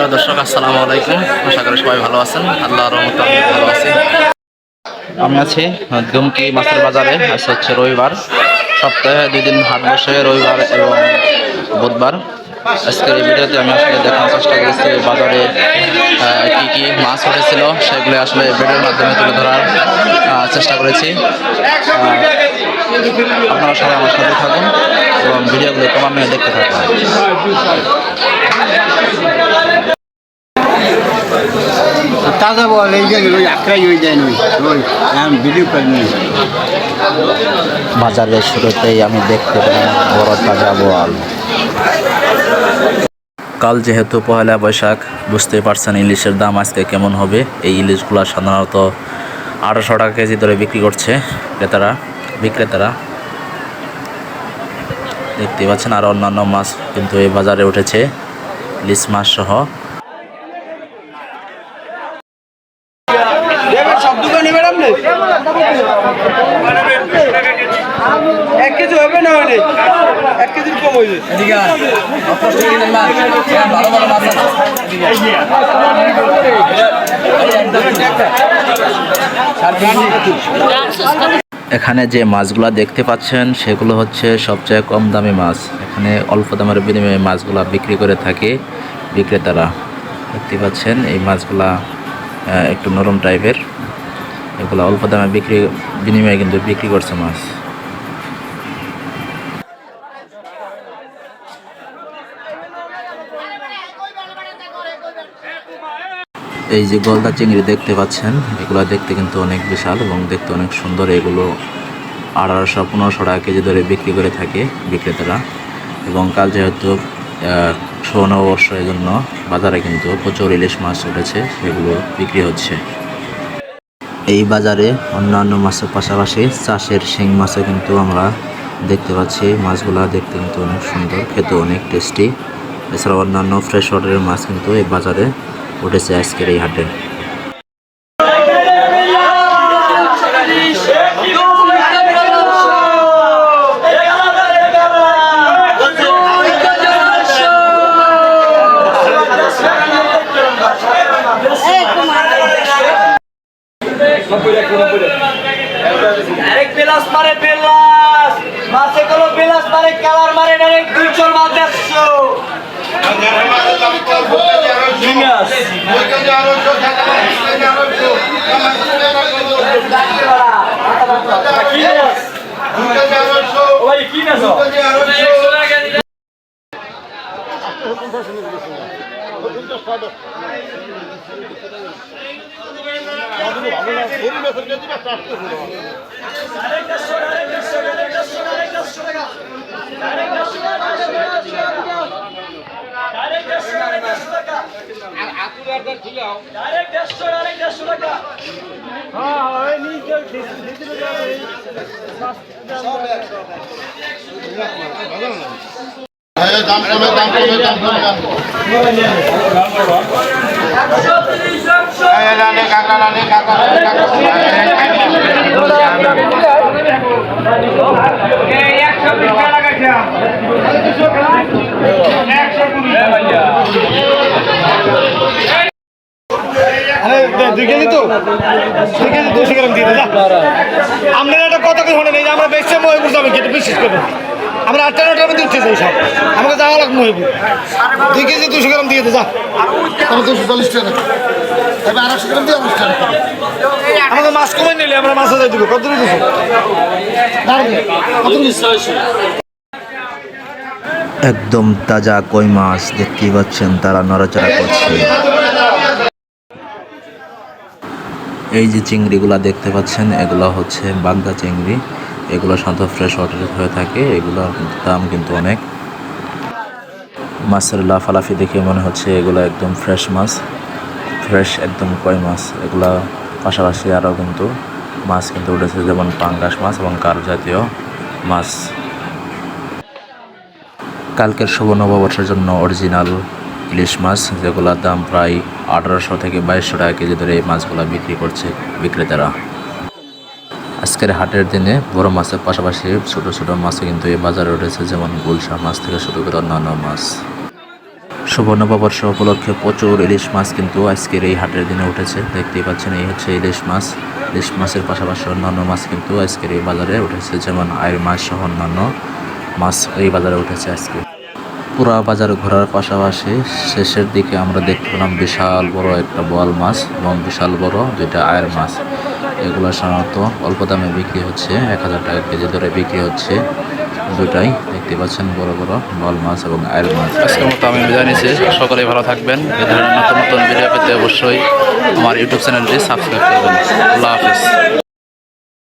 প্রিয় দর্শক, আসসালামু আলাইকুম। আশা করি সবাই ভালো আছেন। আল্লাহর রহমতে আমি ভালো আছি। আমি আছি দুমকি মাছের বাজারে। আজ হচ্ছে রবিবার, সপ্তাহে 2 দিন হাট বসে, রবিবার এবং বুধবার। আজকের এই ভিডিওতে আমি আসলে দেখার চেষ্টা করেছি বাজারে কি কি মাছ উঠেছিল, সেগুলো আসলে ভিডিওর মাধ্যমে তুলে ধরার চেষ্টা করেছি। আপনারা সবাই আমার সাথে থাকুন এবং ভিডিওগুলো ক্রমান্বয়ে দেখতে থাকুন। তাজা বল এই যে ওই আঁকড়াই হয়ে যায় নই ওই ভিডিও করে নিই। বাজারের শুরুতেই আমি দেখতে পেলাম বড় তাজা বোয়াল। কাল যেহেতু পহেলা বৈশাখ, বুঝতে পারছেন ইলিশের দাম আজকে কেমন হবে। এই ইলিশগুলো সাধারণত 800 টাকা কেজি ধরে বিক্রি করছে বিক্রেতারা দেখতে পাচ্ছেন। আর অন্যান্য মাছ কিন্তু এই বাজারে উঠেছে, ইলিশ মাছ সহ। এখানে যে মাছগুলো দেখতে পাচ্ছেন সেগুলো হচ্ছে সবচেয়ে কম দামি মাছ। এখানে অল্প দামের বিনিময়ে মাছগুলো বিক্রি করে থাকে বিক্রেতারা। দেখতে পাচ্ছেন এই মাছগুলা একটু নরম টাইপের, এগুলো অল্প দামে বিনিময়ে কিন্তু বিক্রি করছে মাছ। এই যে গলদা চিংড়ি দেখতে পাচ্ছেন, এগুলো দেখতে কিন্তু অনেক বিশাল এবং দেখতে অনেক সুন্দর। এগুলো 1800-1500 টাকা কেজি ধরে বিক্রি করে থাকে বিক্রেতারা। এবং কাল যেহেতু নববর্ষ, এই জন্য বাজারে কিন্তু প্রচুর ইলিশ মাছ উঠেছে, সেগুলো বিক্রি হচ্ছে। এই বাজারে অন্যান্য মাছের পাশাপাশি চাষের শিং মাছও কিন্তু আমরা দেখতে পাচ্ছি। মাছগুলা দেখতে কিন্তু অনেক সুন্দর, খেতে অনেক টেস্টি। এছাড়াও অন্যান্য ফ্রেশ ওয়াটারের মাছ কিন্তু এই বাজারে উঠেছে আজকের এই হাটে। আপনারা একটা কথা কি শোনেন, এই যে আমরা বেশি মহিপুর যাবো কিন্তু বিশ্বাস করবেন, আমরা 8টা-9টার মধ্যে উঠতে চাই সব, আমাকে যাওয়া লাগবে মহিপুর। 2 কেজি 200 গ্রাম দিয়ে যা, 240 টাকা তবে 200 গ্রাম দিয়ে আমাদের মাছ কমে নিলে আমরা মাছ হাজার দিব। কত দিচ্ছ? একদম তাজা কই মাছ দেখতেই পাচ্ছেন, তারা নড়াচড়া করছে। এই যে চিংড়িগুলা দেখতে পাচ্ছেন, এগুলো হচ্ছে বাগদা চিংড়ি। এগুলো সাধারণত ফ্রেশ ওয়াটার হয়ে থাকে। এগুলোর দাম কিন্তু অনেক। মাছের লাফালাফি দেখে মনে হচ্ছে এগুলো একদম ফ্রেশ মাছ, ফ্রেশ একদম কই মাছ। এগুলা পাশাপাশি আরও কিন্তু মাছ কিন্তু উঠেছে, যেমন পাঙ্গাস মাছ এবং কার্প জাতীয় মাছ। কালকের শুভ নববর্ষের জন্য অরিজিনাল ইলিশ মাছ, যেগুলোর দাম প্রায় 1800 থেকে 2200 টাকা কেজি ধরে এই মাছগুলো বিক্রি করছে বিক্রেতারা। আজকের হাটের দিনে বড় মাছের পাশাপাশি ছোট ছোট মাছও কিন্তু এই বাজারে উঠেছে, যেমন গুলশা মাছ থেকে শুরু করে অন্যান্য মাছ। শুভ নববর্ষ উপলক্ষে প্রচুর ইলিশ মাছ কিন্তু আজকের এই হাটের দিনে উঠেছে। দেখতেই পাচ্ছেন এই হচ্ছে ইলিশ মাছ। ইলিশ মাছের পাশাপাশি অন্যান্য মাছ কিন্তু আজকের এই বাজারে উঠেছে, যেমন আয়ের মাছ সহ অন্যান্য মাছ এই বাজারে উঠেছে আজকে। পুরা বাজার ঘোরার পাশাপাশি শেষের দিকে আমরা দেখতে পেলাম বিশাল বড় একটা বোয়াল মাছ এবং বিশাল বড় দুইটা আয়ের মাছ। এগুলো সাধারণত অল্প দামে বিক্রি হচ্ছে, 1000 টাকা কেজি ধরে বিক্রি হচ্ছে দুটাই। দেখতে পাচ্ছেন বড় বড় বোয়াল মাছ এবং আয়ের মাছ। আজকের মতো আমি বিদায় নিচ্ছি, সকলেই ভালো থাকবেন। এই ধরনের নতুন নতুন ভিডিও পেতে অবশ্যই আমার ইউটিউব চ্যানেলটি সাবস্ক্রাইব করবেন। আল্লাহ হাফেজ।